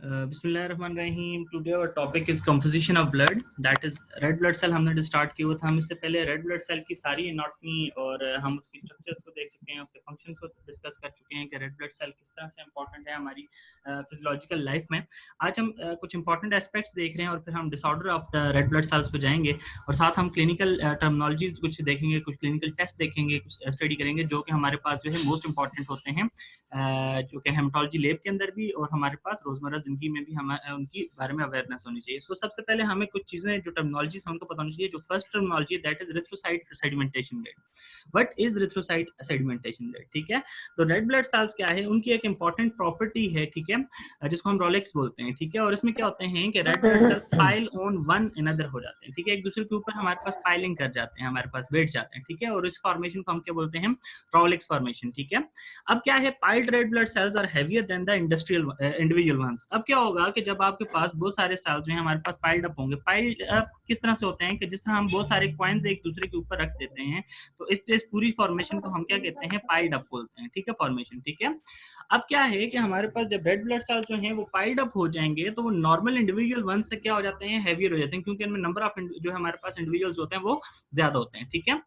बिस्मिल्लाहिर्रहमानिर्रहीम। Today our topic is composition of blood, that is red blood cell. हमने start किया हुआ था। हम इससे पहले रेड ब्लड सेल की सारी एनाटॉमी और हम उसकी स्ट्रक्चर्स को देख चुके हैं, उसके फंक्शंस को डिस्कस कर चुके हैं कि रेड ब्लड सेल किस तरह से इंपॉर्टेंट है हमारी फिजियोलॉजिकल लाइफ में। आज हम कुछ इंपॉर्टेंट एस्पेक्ट्स देख रहे हैं और फिर हम disorder of the red blood sales पे जाएंगे और साथ हम क्लिनिकल टर्मिनोलॉजीज कुछ देखेंगे, कुछ क्लिनिकल टेस्ट देखेंगे, कुछ स्टडी करेंगे जो कि हमारे पास जो है मोस्ट इंपॉर्टेंट होते हैं, जो कि हेमाटोलॉजी लैब के अंदर भी और हमारे पास रोजमर्रा जिंदगी में भी हम उनकी बारे में अवेयरनेस होनी चाहिए। सो सबसे पहले हमें कुछ चीजें जो टर्मिनोलॉजी है उनको पता होनी चाहिए। जो फर्स्ट टर्मिनोलॉजी है that is erythrocyte sedimentation rate. What is erythrocyte sedimentation rate? ठीक है, तो रेड ब्लड सेल्स क्या है, उनकी एक इंपॉर्टेंट प्रॉपर्टी है, ठीक है, जिसको हम रोलेक्स बोलते हैं, ठीक है। और इसमें क्या होते हैं कि red blood sales pile on one another हो जाते हैं, ठीक है, एक दूसरे के ऊपर हमारे पास पाइलिंग कर जाते हैं, हमारे पास बैठ जाते हैं, ठीक है। और इस फॉर्मेशन को हम क्या बोलते हैं? रोलेक्स फॉर्मेशन, ठीक है। अब क्या है, piled red blood cells are heavier than the individual ones. अब क्या होगा कि जब आपके पास बहुत सारे सेल्स जो हैं हमारे पास पाइल्ड अप होंगे। पाइल्ड अप किस तरह से होते हैं कि जिस तरह हम बहुत सारे कॉइन्स एक दूसरे के ऊपर रख देते हैं, तो इस पूरी फॉर्मेशन को हम क्या कहते हैं? पाइल्ड अप बोलते हैं, ठीक है, फॉर्मेशन, ठीक है। अब क्या है कि हमारे पास जब रेड ब्लड सेल्स जो हैं वो पाइल्ड अप हो जाएंगे तो वो नॉर्मल इंडिविजुअल वंस से क्या हो जाते हैं? हेवियर हो जाते हैं, क्योंकि इनमें नंबर ऑफ जो हमारे पास इंडिविजुअल्स होते हैं वो ज्यादा होते हैं, ठीक है।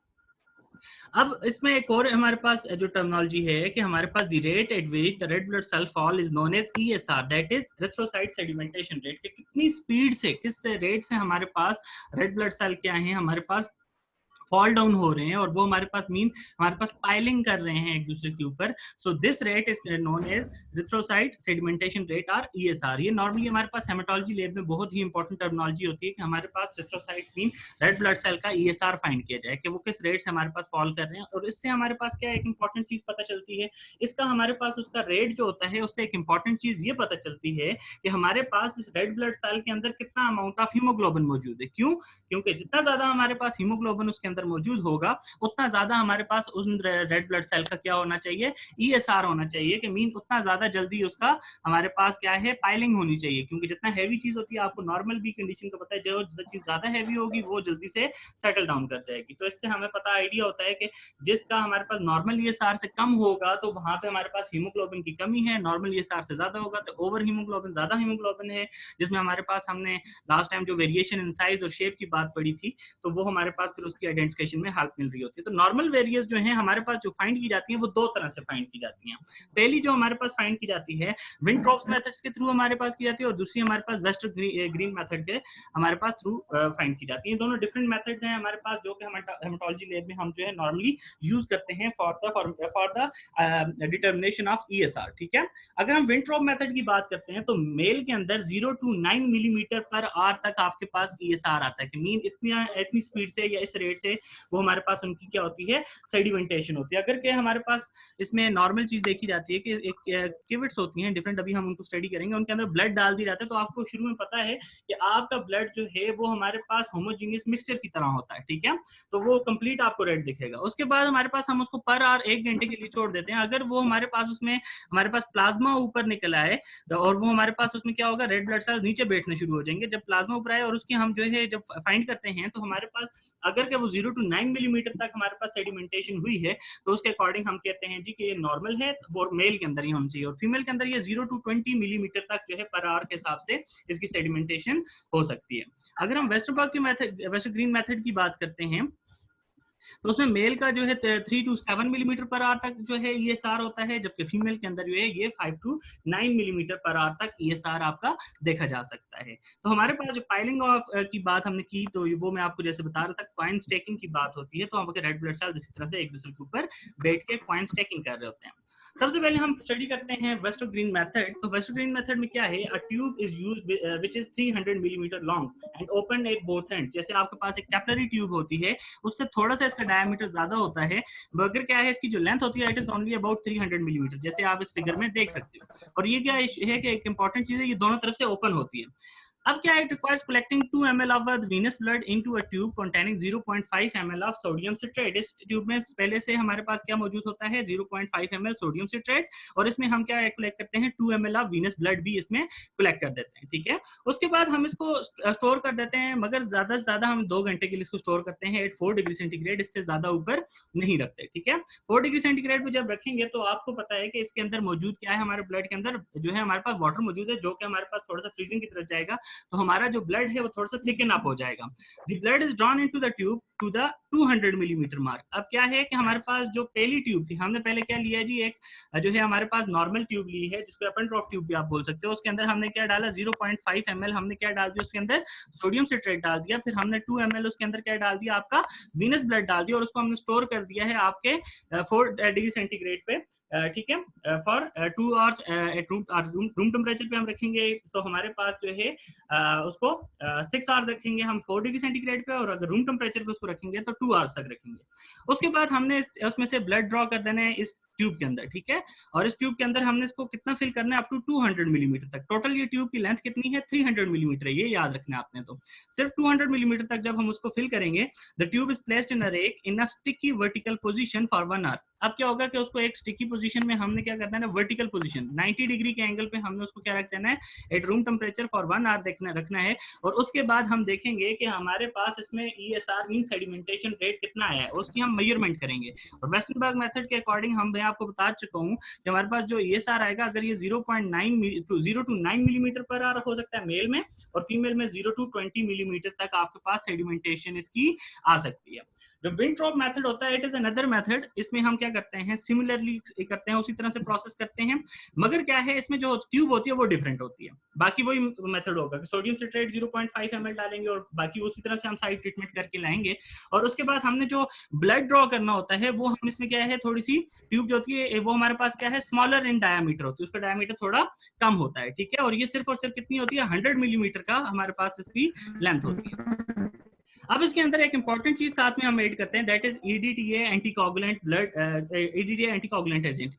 अब इसमें एक और हमारे पास जो टर्मिनोलॉजी है कि हमारे पास the rate at which the red blood cell fall is known as ESR, that is erythrocyte sedimentation rate. कि कितनी स्पीड से, किस रेट से हमारे पास रेड ब्लड सेल क्या है हमारे पास फॉल डाउन हो रहे हैं और वो हमारे पास हमारे पास पाइलिंग कर रहे हैं एक दूसरे के ऊपर। So this rate is known as erythrocyte sedimentation rate और ईएसआर। ये नॉर्मली हमारे पास हेमाटोलॉजी लैब में बहुत ही इंपॉर्टेंट टर्मिनोलॉजी होती है कि हमारे पास erythrocyte mean red blood cell का ईएसआर फाइंड किया जाए कि वो किस रेट से हमारे पास फॉल कर रहे हैं। और इससे हमारे पास क्या एक इंपॉर्टेंट चीज पता चलती है, इसका हमारे पास उसका रेट जो होता है उससे एक इंपॉर्टेंट चीज ये पता चलती है कि हमारे पास इस रेड ब्लड सेल के अंदर कितना अमाउंट ऑफ हीमोग्लोबिन मौजूद है। क्यों? क्योंकि जितना ज्यादा हमारे पास हीमोग्लोबिन उसके अंदर मौजूद होगा उतना ज्यादा हमारे पास उस रेड ब्लड सेल का क्या होना चाहिए? ईएसआर होना चाहिए, कि मीन उतना ज्यादा जल्दी उसका हमारे पास क्या है? पाइलिंग होनी चाहिए। क्योंकि जितना हैवी चीज होती है, आपको नॉर्मल भी कंडीशन का पता है, जो चीज ज्यादा हैवी होगी वो जल्दी से सेटल डाउन कर जाएगी। तो इससे हमें पता आइडिया होता है कि जिसका हमारे पास नॉर्मल ईएसआर से कम होगा तो वहां पे हमारे पास हीमोग्लोबिन की कमी है, नॉर्मल ईएसआर से ज्यादा होगा तो ओवर हीमोग्लोबिन, ज्यादा हीमोग्लोबिन है, जिसमें हमारे पास हमने लास्ट टाइम जो वेरिएशन इन साइज और शेप की बात पड़ी थी, तो वो हमारे पास फिर उसकी आइडेंटिफिकेशन में हेल्प मिल रही होती है। तो नॉर्मल वेरिएंस जो है हमारे पास जो फाइंड की जाती है वो दो तरह से फाइंड की जाती हैं। पहली जो हमारे पास फाइंड की जाती है विंट्रॉप्स मेथड्स के थ्रू हमारे पास की जाती है, और दूसरी हमारे पास वेस्ट ग्रीन मेथड के हमारे पास थ्रू फाइंड की जाती है। दोनों डिफरेंट मेथड्स हैं हमारे पास जो कि हेमाटोलॉजी लैब में हम जो है नॉर्मली यूज करते हैं for the determination of ESR, ठीक है। अगर हम विंट्रॉप मेथड की बात करते हैं तो मेल के अंदर 0 to 9 मिलीमीटर पर आर तक आपके पास ईएसआर आता है, कि मीन इतनी स्पीड से या इस रेट से वो हमारे पास उनकी क्या होती है? सेडिमेंटेशन होती है। अगर के हमारे पास इसमें नॉर्मल चीज देखी जाती है कि एक किविट्स होती हैं डिफरेंट, अभी हम उनको स्टडी करेंगे, उनके अंदर ब्लड डाल दिया जाता है तो आपको शुरू में पता है कि आपका ब्लड जो है वो हमारे पास होमोजीनियस मिक्सचर की तरह होता है, ठीक है। तो वो कंप्लीट आपको रेड दिखेगा। उसके बाद हमारे पास हम उसको पर आवर 1 घंटे के लिए छोड़ देते हैं। अगर वो हमारे पास उसमें हमारे पास प्लाज्मा ऊपर निकल आए और वो हमारे पास उसमें क्या होगा? रेड ब्लड सेल नीचे बैठने शुरू हो जाएंगे। जब प्लाज्मा ऊपर आए और उसकी हम जो है जब फाइंड करते हैं तो हमारे पास अगर के वो 0 to 9 मिलीमीटर तक हमारे पास सेडिमेंटेशन हुई है तो उसके अकॉर्डिंग हम कहते हैं जी कि ये नॉर्मल है और मेल के अंदर ही होनी चाहिए, और फीमेल के अंदर ये 0 to 20 मिलीमीटर तक जो है पर आवर के हिसाब से इसकी सेडिमेंटेशन हो सकती है। अगर हम वेस्टरबर्ग की मेथड, वेस्ट ग्रीन मेथड की बात करते हैं तो उसमें मेल का जो है 3 to 7 मिलीमीटर पर आवर तक जो है ईएसआर होता है, जबकि फीमेल के अंदर जो है ये 5 to 9 मिलीमीटर पर आवर तक ईएसआर आपका देखा जा सकता है। तो हमारे पास जो पाइलिंग ऑफ की बात हमने की तो वो मैं आपको जैसे बता रहा था, कॉइन स्टैकिंग की बात होती है तो हम रेड ब्लड सेल्स इसी तरह से एक दूसरे के ऊपर बैठ के कॉइन स्टैकिंग कर रहे होते हैं। सबसे पहले हम स्टडी करते हैं वेस्टर ग्रीन मेथड। तो वेस्टर ग्रीन मेथड में क्या है? A tube is used which is 300 millimetre long and open at both and. जैसे आपके पास एक कैपिलरी ट्यूब होती है, उससे थोड़ा सा इसका डायमीटर ज्यादा होता है, मगर क्या है इसकी जो लेंथ होती है it is only about 300 millimetre, जैसे आप इस फिगर में देख सकते हो। और ये क्या है कि एक इंपॉर्टेंट चीज है, ये दोनों तरफ से ओपन होती है। अब क्या है, it requires collecting 2 ml of venous blood into a tube containing 0.5 ml of sodium citrate। इस ट्यूब में पहले से हमारे पास क्या मौजूद होता है, 0.5 ml सोडियम सिट्रेट, और इसमें हम क्या कलेक्ट करते हैं, 2 ml ऑफ venous blood भी इसमें कलेक्ट कर देते हैं, ठीक है। उसके बाद हम इसको स्टोर कर देते हैं, मगर ज्यादा से ज्यादा हम 2 घंटे के लिए इसको स्टोर करते हैं एट 4 डिग्री सेंटीग्रेड, इससे ज्यादा ऊपर नहीं रखते, ठीक है। 4 डिग्री सेंटीग्रेड पे जब रखेंगे तो आपको पता है कि इसके अंदर मौजूद क्या है, हमारे ब्लड के अंदर जो है हमारे पास वाटर मौजूद है, जो कि हमारे पास थोड़ा सा फ्रीजिंग की तरफ जाएगा, तो हमारा जो ब्लड है वो थोड़ा सा थिकन अप हो जाएगा। The blood is drawn into the tube to the 200 millimetre mark. अब क्या है कि हमारे पास जो पहली ट्यूब थी, हमने पहले क्या लिया जी, एक जो है हमारे पास नॉर्मल ट्यूब ली है, जिसको अपन ड्रॉप ट्यूब भी आप बोल सकते हो। उसके अंदर हमने क्या डाला, 0.5 ml हमने क्या डाल दिया उसके अंदर, सोडियम सिट्रेट डाल दिया। फिर हमने 2 ml उसके अंदर क्या डाल दिया, आपका वीनस ब्लड डाल दिया, और उसको हमने स्टोर कर दिया है आपके 4 डिग्री सेंटीग्रेड पे, ठीक है, for 2 hours eight room temperature पे हम रखेंगे। तो हमारे पास जो है उसको 6 आवर्स रखेंगे हम 4 डिग्री सेंटीग्रेड पे, और अगर रूम टेम्परेचर पे उसको रखेंगे तो 2 आवर्स तक रखेंगे। उसके बाद हमने उसमें से ब्लड ड्रॉ कर देना है इस ट्यूब के अंदर, ठीक है। और इस ट्यूब के अंदर हमने इसको कितना फिल करना है, अप टू 200 मिलीमीटर तक। टोटल ये ट्यूब की लेंथ कितनी है, 300 मिलीमीटर है, ये याद रखना है आपने। तो सिर्फ 200 मिलीमीटर तक जब हम उसको फिल करेंगे, the tube is placed in a rack in a sticky vertical position for 1 hour. अब क्या होगा कि उसको एक स्टिकी पोजीशन में हमने क्या करना है ना, वर्टिकल पोजीशन 90 डिग्री के एंगल पे हमने उसको क्या रख देना है, at room temperature for 1 hour रखना है। और उसके बाद हम देखेंगे कि हमारे पास इसमें ESR मीन सेडिमेंटेशन रेट कितना आया है, उसकी हम मेजरमेंट करेंगे। और वेस्टनबर्ग मेथड के अकॉर्डिंग मैं आपको बता चुका हूँ कि हमारे पास जो ESR आएगा, अगर ये 0 to 9 मिलीमीटर पर आर हो सकता है मेल में, और फीमेल में 0 to 20 मिलीमीटर तक आपके पास सेडिमेंटेशन इसकी आ सकती है। जो विंट्रॉप मेथड होता है, इट इज अनदर मेथड। इसमें हम क्या करते हैं, सिमिलरली करते हैं, उसी तरह से प्रोसेस करते हैं, मगर क्या है इसमें जो ट्यूब होती है वो डिफरेंट होती है। बाकी वही मेथड होगा कि सोडियम सिट्रेट 0.5 ml डालेंगे, और बाकी उसी तरह से हम साइड ट्रीटमेंट करके लाएंगे। और उसके बाद हमने जो ब्लड ड्रॉ करना होता है, वो हम इसमें क्या है, थोड़ी सी ट्यूब जो होती है वो हमारे पास क्या है, स्मॉलर इन डायमीटर होती है, उसका डायमीटर थोड़ा कम होता है, ठीक है। और ये सिर्फ और सिर्फ कितनी होती है, 100 मिलीमीटर का हमारे पास इसकी लेंथ होती है। अब इसके अंदर एक इंपॉर्टेंट चीज साथ में हम ऐड करते हैं, that is EDTA anticoagulant blood, EDTA anticoagulant agent.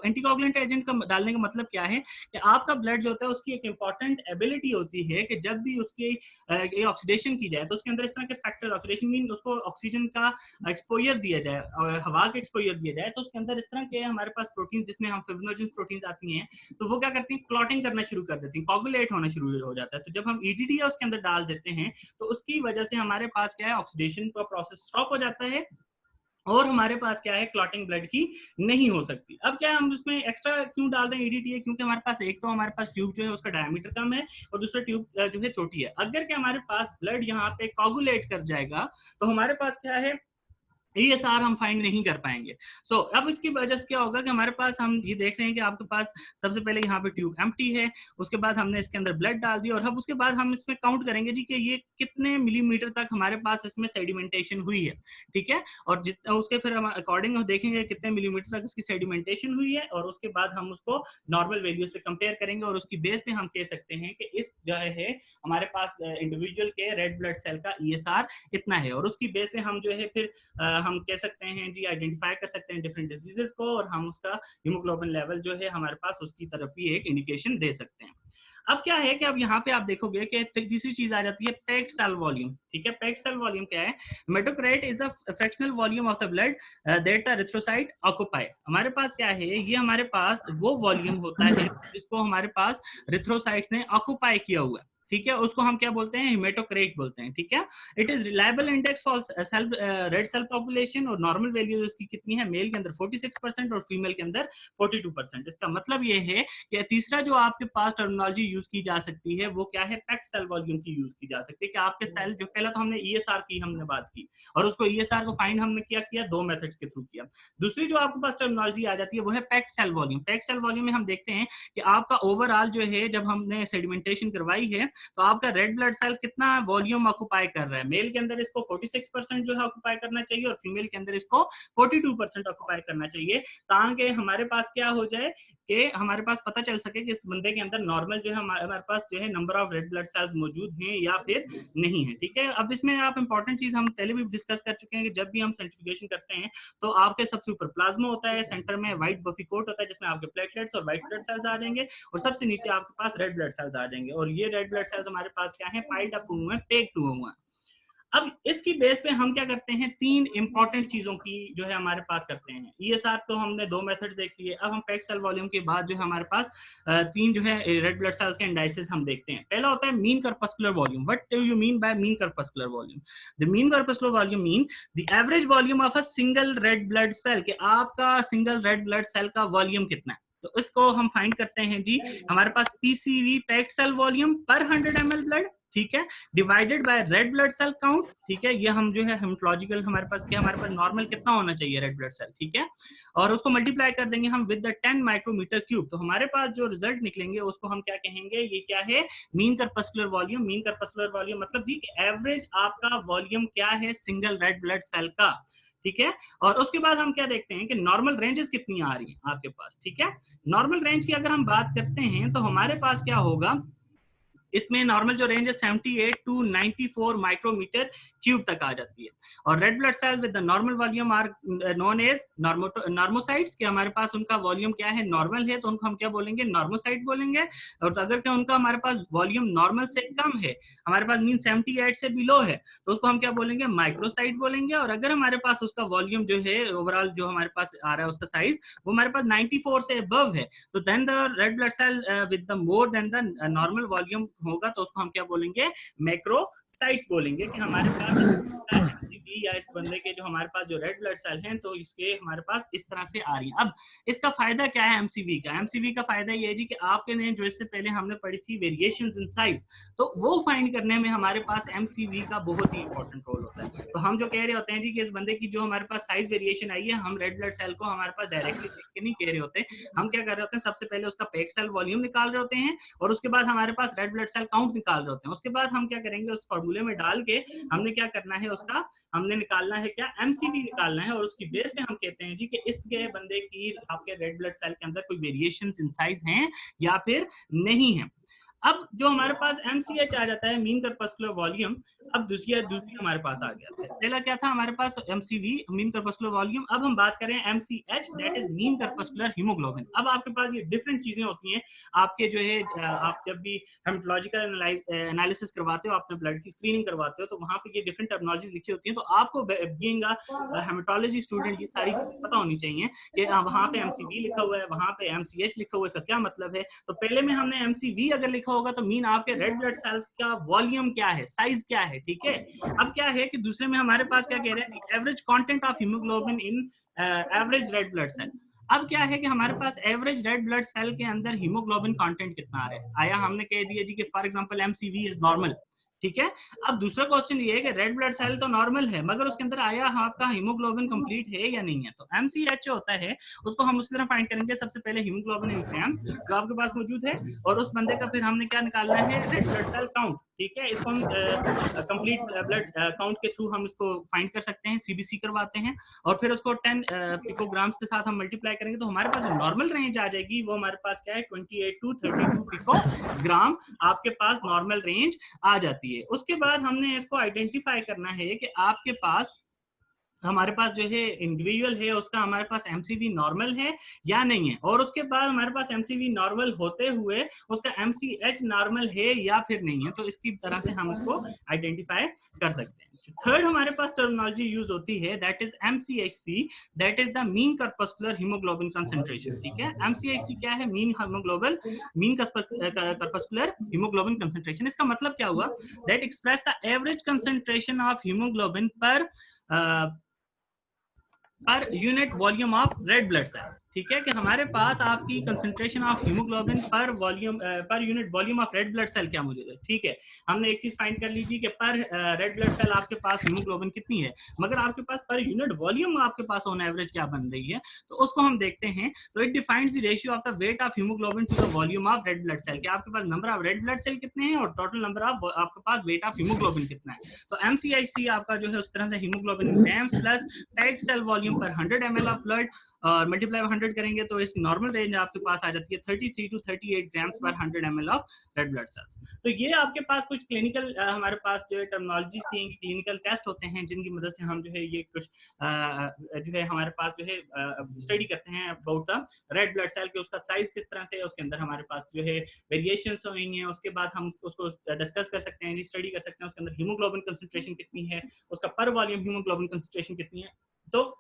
Anticoagulant agent का डालने का मतलब क्या है कि आपका ब्लड जो होता है उसकी एक इंपॉर्टेंट एबिलिटी होती है कि जब भी उसकी ऑक्सीडेशन की जाए, तो उसके अंदर इस तरह के फैक्टर, ऑक्सीडेशन मीन उसको ऑक्सीजन का एक्सपोजर दिया जाए, हवा का एक्सपोजर दिया जाए, तो उसके अंदर इस तरह के हमारे पास प्रोटीन, जिसमें हम फिब्रिनोजेन प्रोटीन आती हैं, तो वो क्या करती हैं, क्लॉटिंग करना शुरू कर देती हैं, कोगुलेट होना शुरू हो जाता है। तो जब हम EDTA उसके अंदर डाल देते हैं, तो उसकी वजह से हमारे पास क्या है, ऑक्सीडेशन का प्रोसेस स्टॉप हो जाता है, और हमारे पास क्या है, क्लॉटिंग ब्लड की नहीं हो सकती। अब क्या हम उसमें एक्स्ट्रा क्यों डाल रहे हैं EDTA, क्योंकि हमारे पास एक तो हमारे पास ट्यूब जो है उसका डायमीटर कम है, और दूसरा ट्यूब जो है छोटी है। अगर क्या हमारे पास ब्लड यहाँ पे कोगुलेट कर जाएगा, तो हमारे पास क्या है, ESR हम फाइंड नहीं कर पाएंगे। सो अब इसकी वजह से क्या होगा कि हमारे पास, हम ये देख रहे हैं कि आपके पास सबसे पहले यहाँ पे ट्यूब एम्प्टी है, उसके बाद हमने इसके अंदर ब्लड डाल दिया, और अब उसके बाद हम इसमें काउंट करेंगे जी कि ये कितने मिलीमीटर तक हमारे पास इसमें सेडिमेंटेशन हुई है, ठीक है। और जितना उसके फिर हम अकॉर्डिंग देखेंगे कितने मिलीमीटर तक इसकी सेडिमेंटेशन हुई है, और उसके बाद हम उसको नॉर्मल वैल्यू से कंपेयर करेंगे, और उसकी बेस पे हम कह सकते हैं कि इस जो है हमारे पास इंडिविजुअल के रेड ब्लड सेल का ESR इतना है, और उसकी बेस पे हम जो है फिर हम कह सकते हैं जी, आइडेंटिफाई कर सकते हैं डिफरेंट डिजीजेस को, और हम उसका हीमोग्लोबिन लेवल जो है हमारे पास उसकी तरफ भी एक इंडिकेशन दे सकते हैं। अब क्या है कि अब यहाँ पे आप देखोगे कि तीसरी चीज आ जाती है, पैक्ड सेल वॉल्यूम, ठीक है। पैक्ड सेल वॉल्यूम क्या है, haematocrit is the fractional volume of the blood that the erythrocyte occupy. हमारे पास क्या है, ये हमारे पास वो वॉल्यूम होता है जिसको हमारे पास एरिथ्रोसाइट्स ने ऑक्यूपाई किया हुआ है, ठीक है। उसको हम क्या बोलते हैं, हेमेटोक्राइट बोलते हैं, ठीक है। It is reliable index for cell red cell population, और नॉर्मल वैल्यू इसकी कितनी है, मेल के अंदर 46% और फीमेल के अंदर 42%। इसका मतलब ये है कि तीसरा जो आपके पास टर्मिनोलॉजी यूज की जा सकती है, वो क्या है, पैक्ड सेल वॉल्यूम की यूज की जा सकती है, कि आपके सेल जो, पहला तो हमने ESR की हमने बात की, और उसको ESR को फाइंड हमने क्या किया, 2 मेथड्स के थ्रू किया। दूसरी जो आपके पास टर्मिनोलॉजी आ जाती है वो है packed cell volume. Packed cell volume में हम देखते हैं कि आपका ओवरऑल जो है, जब हमने सेडिमेंटेशन करवाई है, तो आपका रेड ब्लड सेल कितना वॉल्यूम ऑक्यूपाई कर रहा है। मेल के अंदर इसको 46% जो है ऑक्यूपाई करना चाहिए, और फीमेल के अंदर इसको 42% ऑक्यूपाई करना चाहिए, ताकि हमारे पास क्या हो जाए कि हमारे पास पता चल सके कि इस बंदे के अंदर नॉर्मल जो है हमारे पास जो है number of red blood sales मौजूद हैं या फिर नहीं है, ठीक है। अब इसमें आप इंपॉर्टेंट चीज हम पहले भी डिस्कस कर चुके हैं कि जब भी हम सेंट्रीफ्यूगेशन करते हैं, तो आपके सबसे ऊपर प्लाज्मा होता है, सेंटर में व्हाइट बफी कोट होता है जिसमें आपके प्लेटलेट्स और व्हाइट ब्लड सेल्स आ जाएंगे, और सबसे नीचे आपके पास रेड ब्लड सेल्स आ जाएंगे, और ये रेड ब्लड ब्लड सेल्स हमारे पास क्या है, पाइल्ड अप हुए हैं, पेक्ड हुए हैं। अब इसकी बेस पे हम क्या करते हैं, तीन इंपॉर्टेंट चीजों की जो है हमारे पास करते हैं। ईएसआर तो हमने दो मेथड्स देख लिए, अब हम पेक्ड सेल वॉल्यूम के बाद जो है हमारे पास तीन जो है रेड ब्लड सेल्स के इंडाइसेस हम देखते हैं। पहला होता है mean corpuscular volume. What do you mean by mean corpuscular volume? The mean corpuscular volume mean the average volume of a single red blood cell, कि आपका सिंगल रेड ब्लड सेल का वॉल्यूम कितना है। तो इसको हम फाइंड करते हैं जी, हमारे पास पीसीवी पेक्ड सेल वॉल्यूम पर 100 ml ब्लड, ठीक है, divided by red blood cell count, ठीक है, ये हम जो है हेमेटोलॉजिकल हमारे पास क्या, हमारे पास नॉर्मल कितना होना चाहिए रेड ब्लड सेल, ठीक है, और उसको मल्टीप्लाई कर देंगे हम विद द 10 माइक्रोमीटर क्यूब। तो हमारे पास जो रिजल्ट निकलेंगे उसको हम क्या कहेंगे, ये क्या है, mean corpuscular volume. Mean corpuscular volume मतलब जी एवरेज आपका वॉल्यूम क्या है सिंगल रेड ब्लड सेल का, ठीक है। और उसके बाद हम क्या देखते हैं कि नॉर्मल रेंजेस कितनी आ रही है आपके पास, ठीक है। नॉर्मल रेंज की अगर हम बात करते हैं तो हमारे पास क्या होगा, इसमें नॉर्मल जो रेंज है 78 टू 94 माइक्रोमीटर क्यूब तक आ जाती है। और red blood cell with the normal volume are known as normocytes, कि हमारे पास उनका वॉल्यूम क्या है, नॉर्मल है, तो उनको हम क्या बोलेंगे, नॉर्मोसाइट बोलेंगे। और अगर क्या उनका हमारे पास वॉल्यूम नॉर्मल से कम है, हमारे पास मीन 78 से बिलो है, तो उसको हम क्या बोलेंगे, माइक्रोसाइट बोलेंगे। और अगर हमारे पास उसका वॉल्यूम जो है ओवरऑल जो हमारे पास आ रहा है उसका साइज वो हमारे पास 94 से अबव है, तो then the red blood cell with the more than the normal volume होगा, तो उसको हम क्या बोलेंगे, मैक्रोसाइट्स बोलेंगे। कि हमारे पास या इस बंदे के जो हमारे पास जो रेड ब्लड सेल हैं तो इसके हमारे पास इस तरह से आ रही है। अब इसका फायदा क्या है एमसीवी का? एमसीवी का फायदा ये है जी कि आपके ने जो इससे पहले हमने पढ़ी थी वेरिएशंस इन साइज, तो वो फाइंड करने में हमारे पास एमसीवी का बहुत ही इंपॉर्टेंट रोल होता है। तो हम जो कह रहे होते हैं जी कि इस बंदे की जो हमारे पास साइज वेरिएशन आई है, हम रेड ब्लड सेल को हमारे पास डायरेक्टली देख के नहीं कह रहे होते, हम क्या कर रहे होते हैं, सबसे पहले उसका पेक्ड सेल वॉल्यूम निकाल रहे होते हैं और उसके बाद हमारे पास रेड ब्लड सेल काउंट निकाल रहे होते हैं। उसके बाद हम क्या करेंगे, उस फॉर्मूले में डाल के हमने क्या करना है, उसका हमने निकालना है क्या, एमसीवी निकालना है। और उसकी बेस पे हम कहते हैं जी कि इसके बंदे की आपके रेड ब्लड सेल के अंदर कोई वेरिएशंस इन साइज हैं या फिर नहीं है। अब जो हमारे पास MCH आ जाता है, मीन कर्पस्कुलर वॉल्यूम, अब दूसरी हमारे पास आ गया। पहला क्या था हमारे पास, MCV मीन कर्पस्कुलर वॉल्यूम। अब हम बात करें MCH, that is mean corpuscular haemoglobin. अब आपके पास ये डिफरेंट चीजें होती हैं आपके जो है, आप जब भी हेमेटोलॉजिकल एनालिसिस करवाते हो, आपने ब्लड की स्क्रीनिंग करवाते हो, तो वहां पे ये डिफरेंट टर्मिनोलॉजीज लिखी होती हैं। तो आपको बीइंग अ हेमेटोलॉजी स्टूडेंट ये सारी चीजें पता होनी चाहिए कि वहां पे MCV लिखा हुआ है, वहां पे MCH लिखा हुआ है, इसका क्या मतलब है। तो पहले में हमने MCV अगर लिखा होगा तो मीन आपके रेड ब्लड सेल्स का वॉल्यूम क्या है, साइज क्या है, ठीक है। अब क्या है कि दूसरे में हमारे पास क्या कह रहे हैं, average content of haemoglobin in average red blood cell. अब क्या है कि हमारे पास एवरेज रेड ब्लड सेल के अंदर हीमोग्लोबिन कंटेंट कितना आ रहा है, आया हमने कह दिया जी कि for example MCV is normal, ठीक है। अब दूसरा क्वेश्चन ये है कि रेड ब्लड सेल तो नॉर्मल है मगर उसके अंदर आया आपका हीमोग्लोबिन कंप्लीट है या नहीं है। तो MCH होता है उसको हम उसी तरह फाइंड करेंगे, सबसे पहले हीमोग्लोबिन इन ग्राम्स जो आपके पास मौजूद है, और उस बंदे का फिर हमने क्या निकालना है, रेड ब्लड सेल काउंट, ठीक है। इसको हम कंप्लीट ब्लड काउंट के थ्रू हम इसको फाइंड कर सकते हैं, CBC करवाते हैं, और फिर उसको 10 पिकोग्राम्स के साथ हम मल्टीप्लाई करेंगे, तो हमारे पास जो नॉर्मल रेंज आ जाएगी वो हमारे पास क्या है, 28 टू 32 पिकोग्राम आपके पास नॉर्मल रेंज आ जाती है। उसके बाद हमने इसको आइडेंटिफाई करना है कि आपके पास हमारे पास जो है इंडिविजुअल है उसका हमारे पास MCV नॉर्मल है या नहीं है, और उसके बाद हमारे पास MCV नॉर्मल होते हुए उसका MCH नॉर्मल है या फिर नहीं है। तो इसकी तरह से हम इसको आइडेंटिफाई कर सकते हैं। थर्ड हमारे पास टर्मिनोलॉजी यूज होती है, that is MCHC, that is the mean corpuscular haemoglobin concentration, ठीक है। MCHC क्या है, mean haemoglobin, mean corpuscular haemoglobin concentration. इसका मतलब क्या हुआ, that express the average concentration of haemoglobin per unit volume of red blood cell, ठीक है। कि हमारे पास आपकी concentration of haemoglobin per volume per unit volume of red blood cell क्या मौजूद है, ठीक है। हमने एक चीज फाइंड कर ली थी कि पर रेड ब्लड सेल आपके पास हीमोग्लोबिन कितनी है, मगर आपके पास पर यूनिट वॉल्यूम आपके पास ऑन एवरेज क्या बन रही है, तो उसको हम देखते हैं। तो it defines the ratio of the weight of haemoglobin to the volume of red blood cell, कि आपके पास number of red blood cell कितने हैं और टोटल नंबर ऑफ आपके पास वेट ऑफ हीमोग्लोबिन कितना है। तो MCHC आपका जो है उस तरह से haemoglobin gram plus packed cell volume पर 100 ml ऑफ ब्लड और मल्टीप्लाई 100 100 करेंगे तो इसकी नॉर्मल रेंज आपके पास आ जाती है 33 to 38 ग्राम्स पर 100 ml of red blood sales. तो ये आपके पास कुछ क्लिनिकल हमारे पास जो है टर्मिनोलॉजीज थी, क्लिनिकल टेस्ट होते हैं जिनकी मदद से हम जो है ये कुछ जो है हमारे पास जो है स्टडी करते हैं about the red blood cell के, उसका साइज किस तरह से है, उसके अंदर हमारे पास जो है वेरिएशंस होंगी हैं। उसके बाद हम उसको डिस्कस कर सकते हैं, स्टडी कर सकते हैं उसके अंदर हीमोग्लोबिन कंसंट्रेशन कितनी है, उसका पर वॉल्यूम हीमोग्लोबिन कंसंट्रेशन कितनी है। तो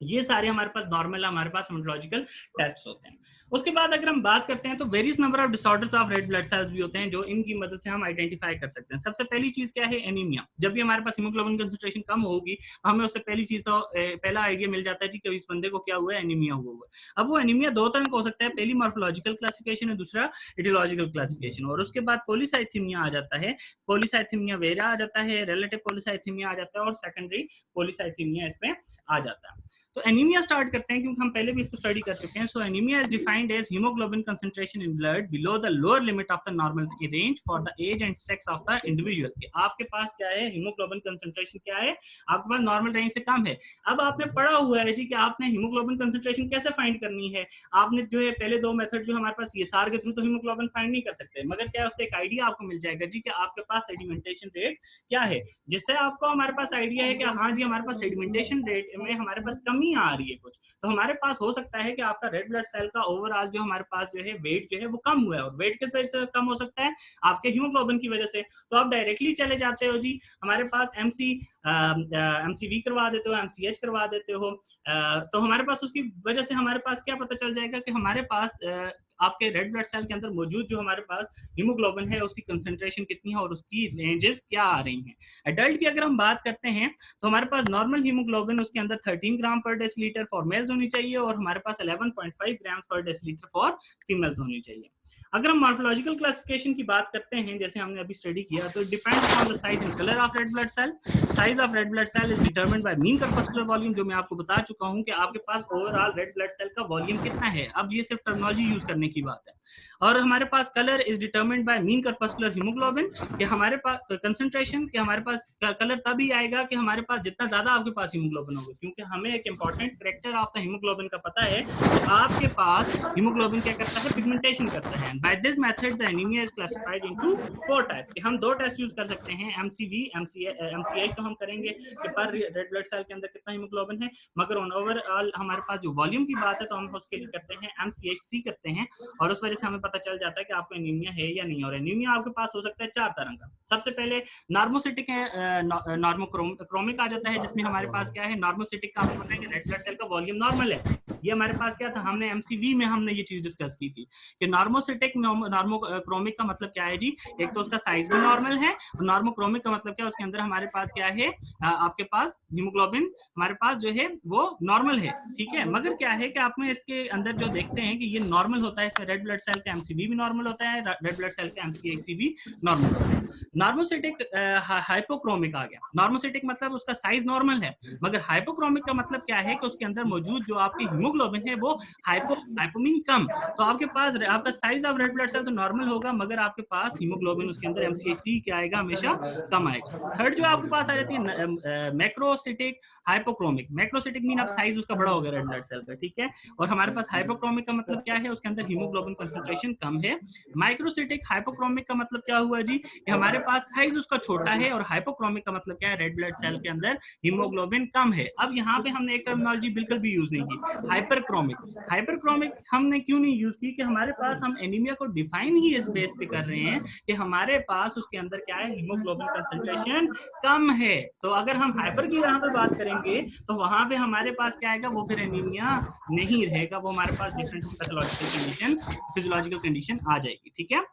ये सारे हमारे पास नॉर्मल हमारे पास हेमेटोलॉजिकल टेस्ट होते हैं। उसके बाद अगर हम बात करते हैं तो various number of disorders of red blood sales भी होते हैं जो इनकी मदद से हम आइडेंटिफाई कर सकते हैं। सबसे पहली चीज क्या है, एनीमिया। जब भी हमारे पास हीमोग्लोबिन कंसंट्रेशन कम होगी तो हमें उससे पहली चीज पहला आइडिया मिल जाता है कि इस बंदे को क्या हुआ है, एनीमिया हुआ है। अब वो एनीमिया दो तरह का हो सकता है, पहली मॉर्फोलॉजिकल क्लासिफिकेशन है, दूसरा इटियोलॉजिकल क्लासिफिकेशन। और उसके बाद पॉलीसाइथेमिया आ जाता है, पॉलीसाइथेमिया वेरा आ जाता है, रिलेटिव पॉलीसाइथेमिया आ जाता है और सेकेंडरी पॉलीसाइथेमिया इसमें आ जाता है। तो एनीमिया स्टार्ट करते हैं क्योंकि हम पहले भी इसको स्टडी कर चुके हैं। So anaemia is defined as haemoglobin concentration in blood below the lower limit of the normal range for the age and sex of the individual. आपके पास क्या है, हीमोग्लोबिन कंसंट्रेशन क्या है, आपके पास नॉर्मल रेंज से कम है। अब आपने पढ़ा हुआ है जी कि आपने हीमोग्लोबिन कंसंट्रेशन कैसे फाइंड करनी है। आपने जो है पहले दो मेथड जो हमारे पास ESR के थ्रू तो हीमोग्लोबिन फाइंड नहीं कर सकते, मगर क्या उससे एक आइडिया आपको मिल जाएगा जी कि आपके पास सेडिमेंटेशन रेट क्या है, जिससे आपको हमारे पास आइडिया है कि हाँ जी हमारे पास सेडिमेंटेशन रेट में हमारे पास कमी आ रही है कुछ, तो हमारे पास हो सकता है कि आपका रेड ब्लड सेल का ओवरऑल जो हमारे पास जो है वेट जो है वो कम हुआ है। और वेट किस वजह से कम हो सकता है, आपके हीमोग्लोबिन की वजह से। तो आप डायरेक्टली चले जाते हो जी हमारे पास MCV करवा देते हो, MCH करवा देते हो, तो हमारे पास उसकी वजह से हमारे पास क्या पता चल जाएगा कि हमारे पास आपके रेड ब्लड सेल के अंदर मौजूद जो हमारे पास हीमोग्लोबिन है उसकी कंसंट्रेशन कितनी है और उसकी रेंजेस क्या आ रही हैं। एडल्ट की अगर हम बात करते हैं तो हमारे पास नॉर्मल हीमोग्लोबिन उसके अंदर 13 ग्राम पर डेसीलीटर फॉर मेल्स होनी चाहिए और हमारे पास 11.5 ग्राम पर डेसीलीटर फॉर फीमेल्स होनी चाहिए। अगर हम मॉर्फोलॉजिकल क्लासिफिकेशन की बात करते हैं जैसे हमने अभी स्टडी किया, तो depends on the size and colour of red blood cell. Size of red blood cell is determined by mean corpuscular volume, जो मैं आपको बता चुका हूं कि आपके पास ओवरऑल रेड ब्लड सेल का वॉल्यूम कितना है। अब ये सिर्फ टर्मिनोलॉजी यूज करने की बात है। और हमारे पास colour is determined by mean corpuscular haemoglobin, कि हमारे पास कंसंट्रेशन कि हमारे पास कलर तभी आएगा कि हमारे पास जितना ज्यादा आपके पास हीमोग्लोबिन होगा, क्योंकि हमें एक important character of the haemoglobin का पता है कि आपके पास हीमोग्लोबिन क्या करता है, पिगमेंटेशन करता है। By this method the anaemia is classified into 4 types. कि हम 2 टेस्ट यूज कर सकते हैं, MCV MCH तो हम करेंगे कि पर रेड ब्लड सेल के अंदर कितना हीमोग्लोबिन है, मगर ओवरऑल हमारे पास जो वॉल्यूम की बात है तो हम उसके लिए करते हैं MCHC करते हैं, और उस वजह से हमें पता चल जाता है कि आपको एनीमिया है या नहीं। और एनीमिया आपके पास हो सकता है 4 तरह का। सबसे पहले नॉर्मोसिटिक है, नॉर्मोक्रोमिक आ जाता है, जिसमें हमारे पास क्या है, नॉर्मोसिटिक का आपको पता है कि रेड ब्लड सेल का वॉल्यूम नॉर्मल है। ये हमारे पास क्या था, हमने MCV में हमने ये चीज डिस्कस की थी कि नॉर्मोसिटिक नॉर्मोक्रोमिक का मतलब क्या है जी, एक तो उसका साइज भी नॉर्मल है, और नॉर्मोक्रोमिक का मतलब क्या है, उसके अंदर हमारे पास क्या है, आपके पास हीमोग्लोबिन हमारे पास जो है वो नॉर्मल है, ठीक है। मगर क्या है कि आप में इसके अंदर जो देखते हैं कि ये नॉर्मल होता है, इसमें रेड ब्लड सेल का MCV भी नॉर्मल होता है, रेड ब्लड सेल का MCHC भी नॉर्मल होता है। नॉर्मोसिटिक हाइपोक्रोमिक आ गया। नॉर्मोसिटिक मतलब उसका साइज नॉर्मल है, मगर हाइपोक्रोमिक का मतलब क्या है कि उसके अंदर मौजूद जो आपकी हीमोग्लोबिन है वो हाइपोमीन कम। तो आपके पास आपका size of red blood cell तो नॉर्मल होगा, मगर आपके पास हीमोग्लोबिन उसके अंदर MCHC क्या आएगा, हमेशा कम आएगा। थर्ड जो आपके पास आ जाती है मैक्रोसिटिक हाइपोक्रोमिक। मैक्रोसिटिक मीन आप साइज उसका बड़ा होगा रेड ब्लड सेल का, ठीक है। और हमारे पास हाइपोक्रोमिक का मतलब क्या है, उसके अंदर हीमोग्लोबिन कंसंट्रेशन कम है। माइक्रोसिटिक हाइपोक्रोमिक का मतलब क्या हुआ जी, कि हमारे पास साइज उसका छोटा है, और हाइपोक्रोमिक का मतलब क्या है, रेड ब्लड सेल के अंदर हीमोग्लोबिन कम है। अब यहाँ पे हमने एक टर्मिनोलॉजी बिल्कुल भी यूज नहीं की, हाइपरक्रोमिक। हाइपरक्रोमिक हमने क्यों नहीं यूज की, कि हमारे पास हम एनीमिया को डिफाइन ही इस बेस पे कर रहे हैं कि हमारे पास उसके अंदर क्या है, हीमोग्लोबिन कंसंट्रेशन कम है। तो अगर हम हाइपर की यहाँ पे बात करेंगे तो वहां पे हमारे पास क्या आएगा, वो फिर एनीमिया नहीं रहेगा, वो हमारे पास different pathological condition, physiological condition आ जाएगी, ठीक है।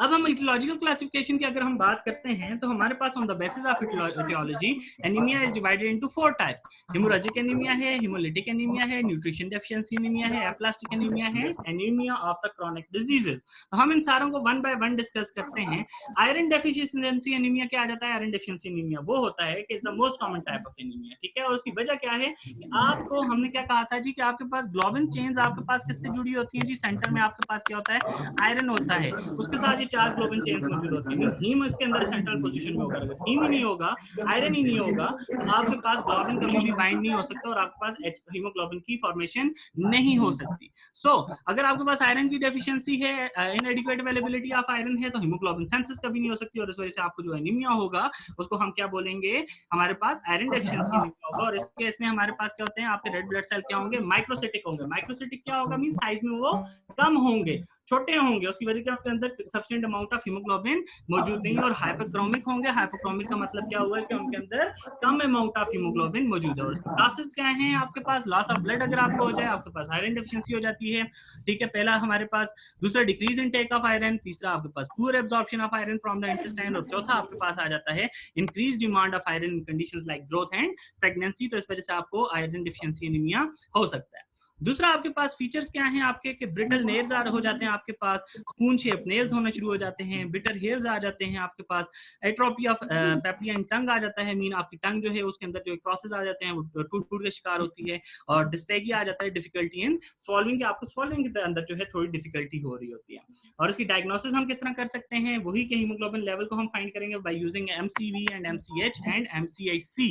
अब हम इटियोलॉजिकल क्लासिफिकेशन की अगर हम बात करते हैं तो हमारे पास on the basis of aetiology anaemia is divided into 4 types. Haemorrhagic anaemia है, हेमोलिटिक एनीमिया है, न्यूट्रिशन डेफिशिएंसी एनीमिया है, एप्लास्टिक एनीमिया है, anaemia of the chronic diseases. तो हम इन सारों को वन बाय वन डिस्कस करते हैं। आयरन डेफिशिएंसी एनीमिया क्या आ जाता है, आयरन डेफिशिएंसी एनीमिया वो होता है कि is the most common type of anaemia, ठीक है। और उसकी वजह क्या है कि आपको हमने क्या कहा था जी कि आपके पास ग्लोबिन चेन्स आपके पास किससे जुड़ी होती हैं जी, सेंटर में आपके पास क्या होता है, आयरन होता है, उसके इसके साथ ये 4 ग्लोबिन चेन्स मौजूद होती है। हीम इसके अंदर सेंट्रल पोजीशन में होगा। अगर हीम ही नहीं होगा, आयरन ही नहीं होगा, तो आपके पास ग्लोबिन कभी भी बाइंड नहीं हो सकता और आपके पास हीमोग्लोबिन की फॉर्मेशन नहीं हो सकती। सो अगर आपके पास आयरन की डेफिशिएंसी है, इनएडिक्वेट अवेलेबिलिटी ऑफ आयरन है, तो हीमोग्लोबिन सिंथेसिस कभी नहीं हो सकती और इस वजह से आपको जो एनीमिया होगा उसको हम क्या बोलेंगे, हमारे पास आयरन डेफिशिएंसी एनीमिया होगा। और इस केस में हमारे पास क्या होते हैं, आपके रेड ब्लड सेल क्या होंगे, माइक्रोसिटिक होंगे। माइक्रोसिटिक क्या होगा, मीन साइज में वो कम होंगे, छोटे होंगे, उसकी वजह से आपके अंदर सफिशिएंट अमाउंट ऑफ हीमोग्लोबिन मौजूद नहीं है। और हाइपोक्रोमिक होंगे। हाइपोक्रोमिक का मतलब क्या हुआ कि उनके अंदर कम अमाउंट ऑफ हीमोग्लोबिन मौजूद है। और इसकी कॉजेस क्या हैं, आपके पास लॉस ऑफ ब्लड अगर आपको हो जाए, आपके पास आयरन डेफिशिएंसी हो जाती है, ठीक है, पहला हमारे पास। दूसरा decrease in take of iron. तीसरा आपके पास poor absorption of iron from the intestine. और चौथा आपके पास आ जाता है increase demand of iron in conditions like growth and pregnancy. तो इस वजह से आपको आयरन डेफिशिएंसी एनीमिया हो सकता है। दूसरा आपके पास फीचर्स क्या हैं आपके, कि ब्रिटल नेल्स हो जाते हैं आपके पास, स्पून शेप नेल्स होना शुरू हो जाते हैं, बिटर हेयर्स आ जाते हैं आपके पास, एट्रोपी ऑफ पेप्लियन टंग आ जाता है, मीन आपकी टंग जो है उसके अंदर जो क्रॉसेस आ जाते हैं वो टूट टूट के शिकार होती है। और डिस्पेगिया आ जाता है, डिफिकल्टी इन स्वॉल्विंग, आपको स्वॉल्विंग के अंदर जो है थोड़ी डिफिकल्टी हो रही होती है। और इसकी डायग्नोसिस हम किस तरह कर सकते हैं, वही के हीमोग्लोबिन लेवल को हम फाइंड करेंगे by using MCV and MCH and MCHC.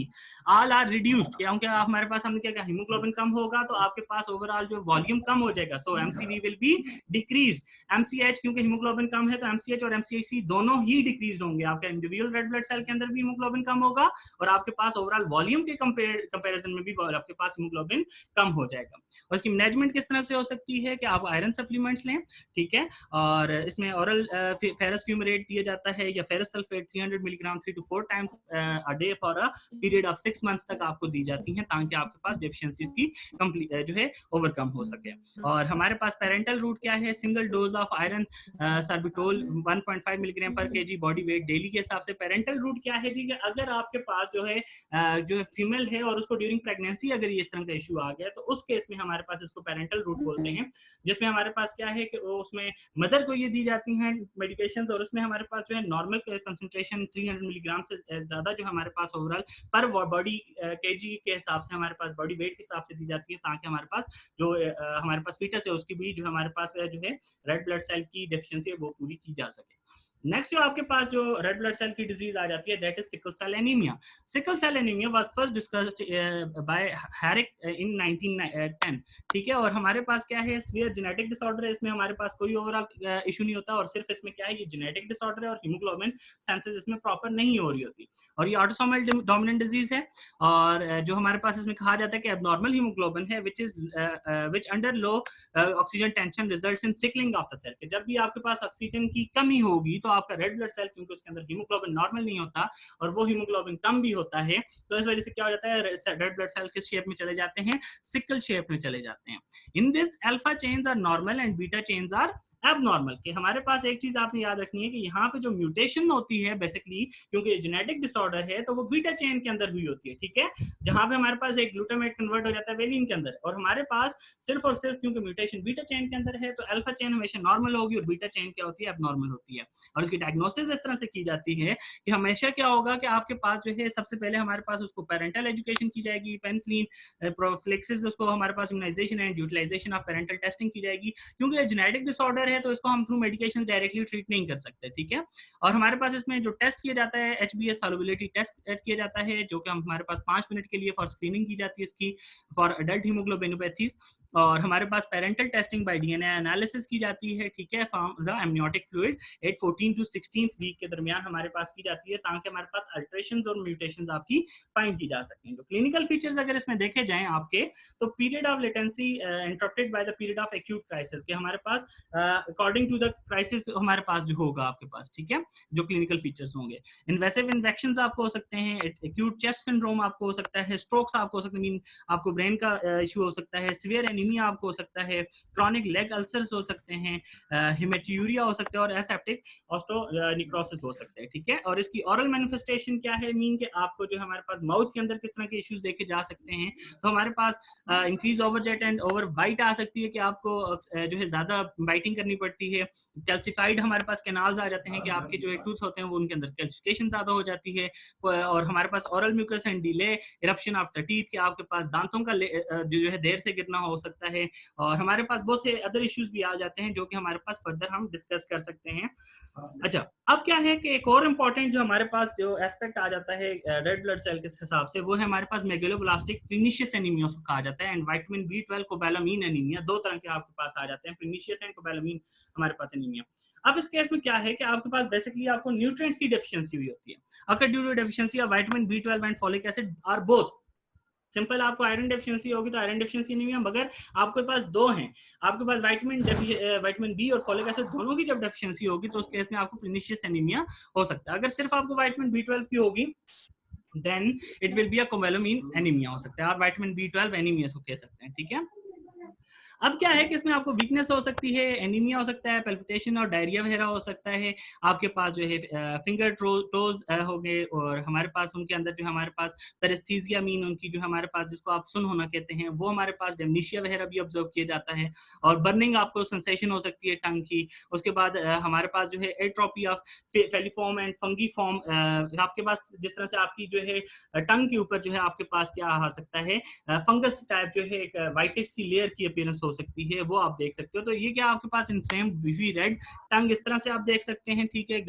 All are reduced, क्योंकि हमारे पास हमने क्या कहा, हीमोग्लोबिन कम होगा तो आपके पास ओवरऑल जो वॉल्यूम कम हो जाएगा, so MCV will be decrease. MCH क्योंकि हीमोग्लोबिन कम है तो एमसीएच और एमसीआईसी दोनों ही डिक्रीज होंगे। आपका इंडिविजुअल रेड ब्लड सेल के अंदर भी हीमोग्लोबिन कम होगा और आपके पास ओवरऑल वॉल्यूम के कंपैरिजन में भी आपके पास हीमोग्लोबिन कम हो जाएगा। और इसकी मैनेजमेंट किस तरह से हो सकती है, कि आप आयरन सप्लीमेंट्स लें, ठीक है, और इसमें ओरल फेरस फ्यूमरेट दिया जाता है या ferrous sulphate 300 milligram 3 to 4 times a day for a period of 6 months तक आपको दी जाती हैं, ताकि आपके पास डेफिशिएंसीज की कंप्लीट जो है ओवरकम हो सके। और हमारे पास पेरेंटल रूट क्या है, single dose of iron sorbitol 1.5 milligram per kg body weight daily के हिसाब से। पेरेंटल रूट क्या है जी, कि अगर आपके पास जो है फीमेल है और उसको ड्यूरिंग प्रेगनेंसी अगर ये इस तरह का इशू आ गया, तो उस केस में हमारे पास इसको पेरेंटल रूट बोलते हैं, जिसमें हमारे पास क्या है कि उसमें मदर को ये दी जाती हैं मेडिकेशंस, और उसमें हमारे पास जो है नॉर्मल कंसंट्रेशन 300 मिलीग्राम से ज्यादा जो हमारे पास ओवरऑल पर बॉडी केजी के हिसाब से हमारे पास बॉडी वेट के हिसाब से दी जाती है, ताकि हमारे पास जो हमारे पास फीटस है उसकी भी जो हमारे पास जो है रेड ब्लड सेल की डेफिशिएंसी है वो पूरी की जा सके। नेक्स्ट जो आपके पास जो रेड ब्लड सेल की डिजीज आ जाती है, that is sickle cell anaemia. Sickle cell anaemia was first discussed by Herrick in 1910, ठीक है। और हमारे पास क्या है, सीवियर जेनेटिक डिसऑर्डर है, इसमें हमारे पास कोई ओवरऑल इशू नहीं होता, और सिर्फ इसमें क्या है, ये जेनेटिक डिसऑर्डर है और हीमोग्लोबिन सेंसेस इसमें प्रॉपर नहीं हो रही होती, और ये ऑटोसोमल डोमिनेंट डिजीज है। और जो हमारे पास इसमें कहा जाता है कि एबनॉर्मल हीमोग्लोबिन है which under low oxygen tension results in sickling of the cell. जब भी आपके पास ऑक्सीजन की कमी होगी तो आपका रेड ब्लड सेल, क्योंकि उसके अंदर हीमोग्लोबिन नॉर्मल नहीं होता और वो हीमोग्लोबिन कम भी होता है, तो इस वजह से क्या हो जाता है, रेड ब्लड सेल किस शेप में चले जाते हैं, सिकल शेप में चले जाते हैं। In this alpha chains are normal and beta chains are abnormal. कि हमारे पास एक चीज आपने याद रखनी है कि यहाँ पे जो म्यूटेशन होती है बेसिकली, क्योंकि जेनेटिक डिसऑर्डर है, तो वो बीटा चेन के अंदर हुई होती है, ठीक है, जहां पे हमारे पास एक ग्लूटामेट कन्वर्ट हो जाता है वेलिन के अंदर, और हमारे पास सिर्फ और सिर्फ क्योंकि म्यूटेशन बीटा चेन के अंदर है, तो अल्फा चेन हमेशा नॉर्मल होगी और बीटा चेन क्या होती है, एबनॉर्मल होती है। और इसकी डायग्नोसिस इस तरह से की जाती है कि हमेशा क्या होगा कि आपके पास जो है सबसे पहले हमारे पास उसको पेरेंटल एजुकेशन की जाएगी, पेनिसिलिन प्रोफिलेक्सिस, उसको हमारे पास immunisation and utilisation of parental testing की जाएगी, क्योंकि जेनेटिक डिसऑर्डर है तो इसको हम थ्रू मेडिकेशन डायरेक्टली ट्रीट नहीं कर सकते, ठीक है। और हमारे पास इसमें जो टेस्ट किया जाता है, HbS सॉल्युबिलिटी टेस्ट किया जाता है, जो कि हमारे पास 5 मिनट के लिए फॉर स्क्रीनिंग की जाती है इसकी फॉर अडल्ट हीमोग्लोबिनोपैथीज। और हमारे पास parental testing by DNA analysis की जाती है, ठीक है, from the amniotic fluid 14 to 16 week के दरमियान हमारे पास की जाती है, ताकि हमारे पास अल्टरेशंस और म्यूटेशंस आपकी फाइंड की जा सकें। जो क्लिनिकल फीचर्स अगर इसमें देखे जाएं आपके, तो period of latency interrupted by the period of acute crisis, के हमारे पास अकॉर्डिंग टू द क्राइसिस हमारे पास जो होगा आपके पास, ठीक है, जो क्लिनिकल फीचर्स होंगे। इन्वेसिव इन्फेक्शंस आपको हो सकते हैं, एक्यूट चेस्ट सिंड्रोम आपको हो सकता है, स्ट्रोक्स आपको हो सकते हैं, मीन आपको ब्रेन का इशू हो सकता है, सीवियर एनीमिया आपको हो सकता है, क्रॉनिक लेग अल्सर्स हो सकते हैं, हेमेट्यूरिया हो सकता है, और एसेप्टिक ऑस्टोनिक्रोसिस हो सकता है, ठीक है। और इसकी ऑरल मैनिफेस्टेशन क्या है, मीन के आपको जो हमारे पास माउथ के अंदर किस तरह के इश्यूज देखे जा सकते हैं, तो हमारे पास इंक्रीज ओवरजेट एंड ओवर बाइट आ सकती है, कि आपको जो है ज्यादा बाइटिंग करनी पड़ती है। कैल्सिफाइड हमारे पास कैनाल्स आ जाते हैं, कि आपके जो टूथ होते हैं वो उनके अंदर कैल्सिफिकेशन ज्यादा हो जाती है। और हमारे पास oral mucous and delay eruption of the teeth, कि आपके पास दांतों का जो है देर से गिरना हो सकता है, और हमारे पास बहुत से अदर इश्यूज भी आ जाते हैं जो कि हमारे पास फर्दर हम डिस्कस कर सकते हैं। अच्छा, अब क्या है कि एक और इम्पॉर्टेंट जो हमारे पास जो एस्पेक्ट आ जाता है रेड ब्लड सेल के हिसाब से, वो है हमारे पास मेगलोब्लास्टिक प्रीनिशियस एनीमिया उसको कहा जाता है, एंड विटामिन B12 कोबैलामीन एनीमिया, दो तरह के आपके पास आ जाते हैं, प्रीनिशियस एंड कोबैलामीन हमारे पास एनीमिया। अब इस केस में क्या है कि आपके पास बेसिकली आपको न्यूट्रिएंट्स की डेफिशिएंसी हुई होती है, अगर due to deficiency of vitamin B12 and folic acid are both. Simple आपको आयरन डेफिशिएंसी होगी तो आयरन डेफिशिएंसी नहीं है, मगर आपके पास दो हैं, आपके पास विटामिन बी और फोलिक एसिड दोनों की जब डेफिशिएंसी होगी तो उस केस में आपको प्रीनिशियस एनीमिया हो सकता है। अगर सिर्फ आपको विटामिन B12 की होगी then it will be a cobalamin anaemia हो सकता है, और विटामिन B12 एनीमिया को कह सकते हैं, ठीक है। अब क्या है कि इसमें आपको वीकनेस हो सकती है, एनीमिया हो सकता है, पैल्पिटेशन और डायरिया वगैरह हो सकता है, आपके पास जो है फिंगर टोज हो गए, और हमारे पास उनके अंदर जो हमारे पास पेरेस्थीसिया मीन उनकी जो हमारे पास जिसको आप सुन होना कहते हैं, वो हमारे पास डेमनीशिया वगैरह भी ऑब्जर्व किया जाता है, और बर्निंग आपको सेंसेशन हो सकती है टंग की। उसके बाद हमारे पास जो है atrophy of filiform and fungiform, आपके पास जिस तरह से आपकी जो है टंग के ऊपर जो है आपके पास क्या आ सकता है, फंगस टाइप जो है एक व्हाइटिश सी लेयर की अपीयरेंस हो सकती है, वो आप देख सकते हो। तो ये क्या आपके पास इन्फ्लेम्ड बिफी रेड टंग इस तरह से आप देख सकते हैं, ठीक है।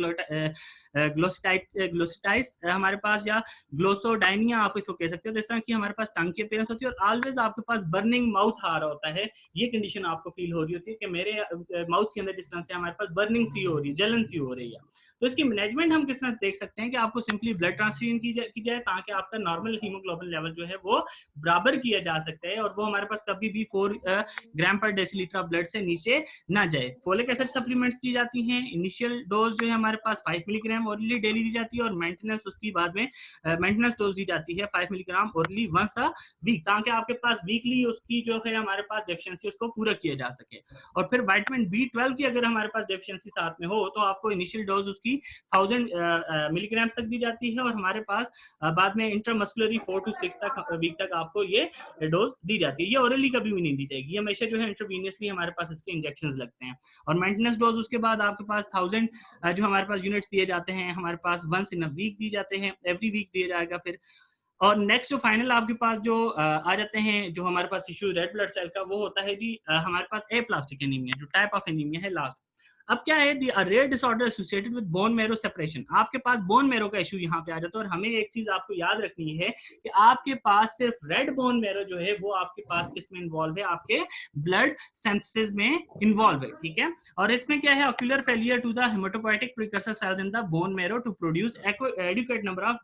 ग्लोसिटाइस हमारे पास, या ग्लोसोडाइनिया आप इसको कह सकते हो। तो इस तरह की हमारे पास टंग की अपीयरेंस होती है, और ऑलवेज आपके पास बर्निंग माउथ आ रहा होता है, ये कंडीशन आपको फील हो रही होती है कि मेरे माउथ के अंदर जिस तरह से हमारे पास बर्निंग सी हो रही है, जलन सी हो रही है। तो इसकी मैनेजमेंट हम किस तरह देख सकते हैं कि आपको सिंपली ब्लड ट्रांसफ्यूजन की जाए ताकि आपका नॉर्मल हीमोग्लोबिन लेवल जो है वो बराबर किया जा सकता है, और वो हमारे पास कभी भी 4 ग्राम पर डेसीलीटर ऑफ ब्लड से नीचे ना जाए। फोलिक एसिड सप्लीमेंट्स दी जाती हैं, इनिशियल डोज जो है हमारे पास 5 मिलीग्राम ओरली डेली दी जाती है, और मेंटेनेंस उसकी बाद में मेंटेनेंस डोज दी जाती है 5 milligram orally once a week, ताकि आपके पास वीकली उसकी जो है हमारे पास डेफिशिएंसी उसको पूरा किया जा सके। और फिर विटामिन B12 की अगर हमारे पास डेफिशिएंसी साथ में हो तो आपको इनिशियल डोज उसकी 1000 मिलीग्राम तक दी जाती है, और हमारे पास बाद में इंट्रामस्कुलरी 4 to 6 वीक तक आपको ये डोज दी जाती है। ये ओरली कभी भी नहीं दी जाएगी, ये हमेशा जो है इंट्रावीनियसली हमारे पास इसके इंजेक्शंस लगते हैं। और मेंटेनेंस डोज उसके बाद आपके पास 1000 जो हमारे पास यूनिट्स दिए जाते हैं, हमारे पास वंस इन अ वीक दिए जाते हैं, एवरी वीक दिया जाएगा। फिर और नेक्स्ट जो फाइनल आपके पास जो आ जाते हैं, जो हमारे पास इश्यू रेड ब्लड सेल का, वो होता है जी हमारे पास एप्लास्टिक एनीमिया, जो टाइप ऑफ एनीमिया है लास्ट। अब क्या है, the rare disorder associated with bone marrow separation, आपके पास बोन मैरो का इशू यहाँ पे आ जाता है। और हमें एक चीज आपको याद रखनी है कि आपके पास सिर्फ रेड बोन मैरो जो है वो आपके पास किस में इन्वॉल्व है, आपके ब्लड सिंथेसिस में इन्वॉल्व है, ठीक है। और इसमें क्या है, ocular failure to the haematopoietic precursor cells in the bone marrow to produce adequate number of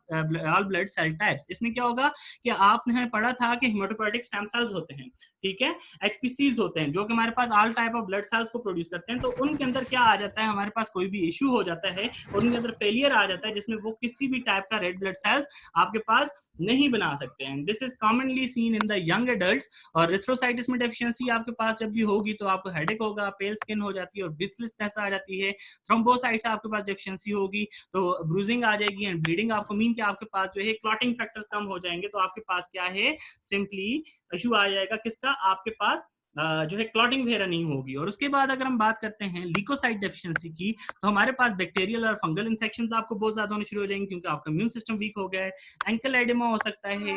all blood cell types. इसमें क्या होगा कि आपने पढ़ा था कि हेमाटोपोइटिक स्टेम सेल्स होते हैं, ठीक है, HPCs होते हैं, जो कि हमारे पास all type of blood cells को प्रोड्यूस करते हैं। तो उनके अंदर क्या आ जाता है, हमारे पास कोई भी इशू हो जाता है और उनके अंदर फेलियर आ जाता है जिसमें वो किसी भी टाइप का रेड ब्लड सेल्स आपके पास नहीं बना सकते हैं। This is commonly seen in the young adults. और एरिथ्रोसाइटिस में डेफिशिएंसी आपके पास जब भी होगी तो आपको हेडेक होगा, पेल स्किन हो जाती है और ब्रीथलेसनेस आ जाती है। थ्रोम्बोसाइट्स आपके पास डेफिशिएंसी होगी तो ब्रूजिंग आ जाएगी एंड ब्लीडिंग। आपको मीन कि आपके पास जो है क्लॉटिंग फैक्टर्स कम हो जाएंगे, तो आपके पास क्या है, सिंपली इशू आ जाएगा किसका, आपके पास जो है क्लॉटिंग वगैरह नहीं होगी। और उसके बाद अगर हम बात करते हैं ल्यूकोसाइट डेफिशिएंसी की, तो हमारे पास बैक्टीरियल और फंगल इन्फेक्शंस आपको बहुत ज्यादा होने शुरू हो जाएंगे क्योंकि आपका इम्यून सिस्टम वीक हो गया है। एंकल एडिमा हो सकता है,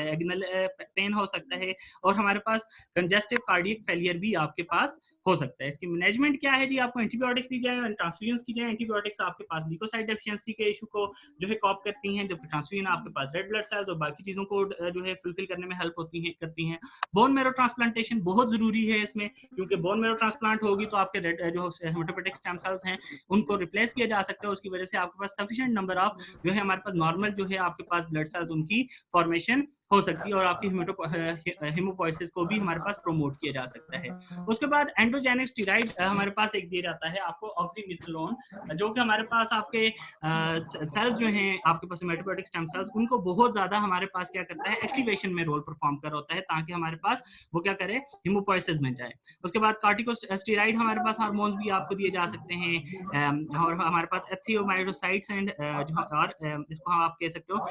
एडिनल पेन हो सकता है, और हमारे पास कंजेस्टिव कार्डियक फेलियर भी आपके पास हो सकता है। इसकी मैनेजमेंट क्या है जी, आपको एंटीबायोटिक्स दी जाए, ट्रांसफ्यूजन की जाए। एंटीबायोटिक्स आपके पास ल्यूकोसाइट डेफिशिएंसी के इशू को जो है कॉप करती हैं, जबकि ट्रांसफ्यूजन आपके पास रेड ब्लड सेल्स और बाकी चीजों को जो है फुलफिल करने में हेल्प करती हैं। बोन मैरो ट्रांसप्लांटेशन बहुत जरूरी है इसमें, क्योंकि बोन मैरो ट्रांसप्लांट होगी तो आपके रेड जो हेमाटोपोइटिक स्टेम सेल्स हैं उनको रिप्लेस किया जा सकता है। उसकी वजह से आपके पास सफिशिएंट नंबर ऑफ जो है हमारे पास नॉर्मल जो है आपके पास ब्लड सेल्स उनकी फॉर्मेशन हो सकती है, और आपकी हेमोपोइसिस को भी हमारे पास प्रमोट किया जा सकता है। उसके बाद एंड्रोजेनिक स्टेरॉइड हमारे पास एक दिया जाता है आपको ऑक्सीमिथोलोन, जो कि हमारे पास आपके सेल्स जो हैं आपके पास हेमाटोपोइटिक स्टेम सेल्स, उनको बहुत ज्यादा हमारे पास क्या करता है, एक्टिवेशन में रोल परफॉर्म कर रहा होता है ताकि हमारे पास वो क्या करे, हेमोपोइसिस में जाए। उसके बाद कार्टिकोस्टेरॉइड हमारे पास हार्मोन्स भी आपको दिए जा सकते हैं, और हमारे पास एथियोमाइडोसाइट्स एंड और इसको हम आप कह सकते हो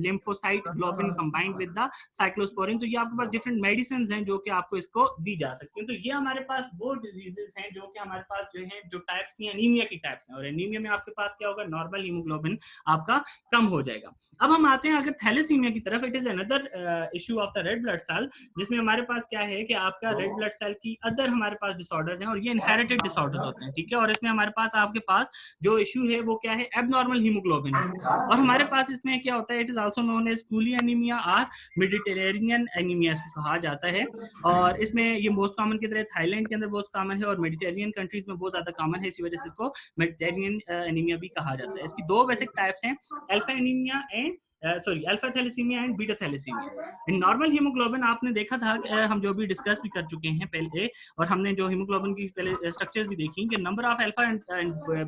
lymphocyte haemoglobin combined with the cyclosporin. तो ये आपके पास डिफरेंट मेडिसिन हैं जो कि आपको इसको दी जा सकती हैं। तो ये हमारे पास वो डिजीजेस हैं जो कि हमारे पास जो है जो टाइप्स हैं एनीमिया की टाइप्स हैं, और एनीमिया में आपके पास क्या होगा, नॉर्मल हीमोग्लोबिन आपका कम हो जाएगा। अब हम आते हैं अगर थैलेसीमिया की तरफ, it is another issue of the red blood cell, जिसमें हमारे पास क्या है कि आपका रेड ब्लड सेल की अदर हमारे पास डिसऑर्डर्स हैं, और ये इनहेरिटेड डिसऑर्डर्स होते हैं, ठीक है। और इसमें हमारे पास आपके पास जो इशू है वो क्या है, एबनॉर्मल हीमोग्लोबिन है। और हमारे पास इसमें क्या होता है, it is also known as Cooley anaemia और मेडिटेरेनियन एनीमिया इसको कहा जाता है। और इसमें ये मोस्ट कॉमन की तरह थाईलैंड के अंदर बहुत कॉमन है और मेडिटेरियन कंट्रीज में बहुत ज्यादा कॉमन है, इसी वजह से इसको मेडिटेरियन एनीमिया भी कहा जाता है। इसकी दो बेसिक टाइप्स हैं, alpha anaemia and alpha thalassaemia and beta thalassaemia. इन नॉर्मल हीमोग्लोबिन आपने देखा था, हम जो भी डिस्कस भी कर चुके हैं पहले, और हमने जो हीमोग्लोबिन की पहले स्ट्रक्चर्स भी देखी कि number of alpha and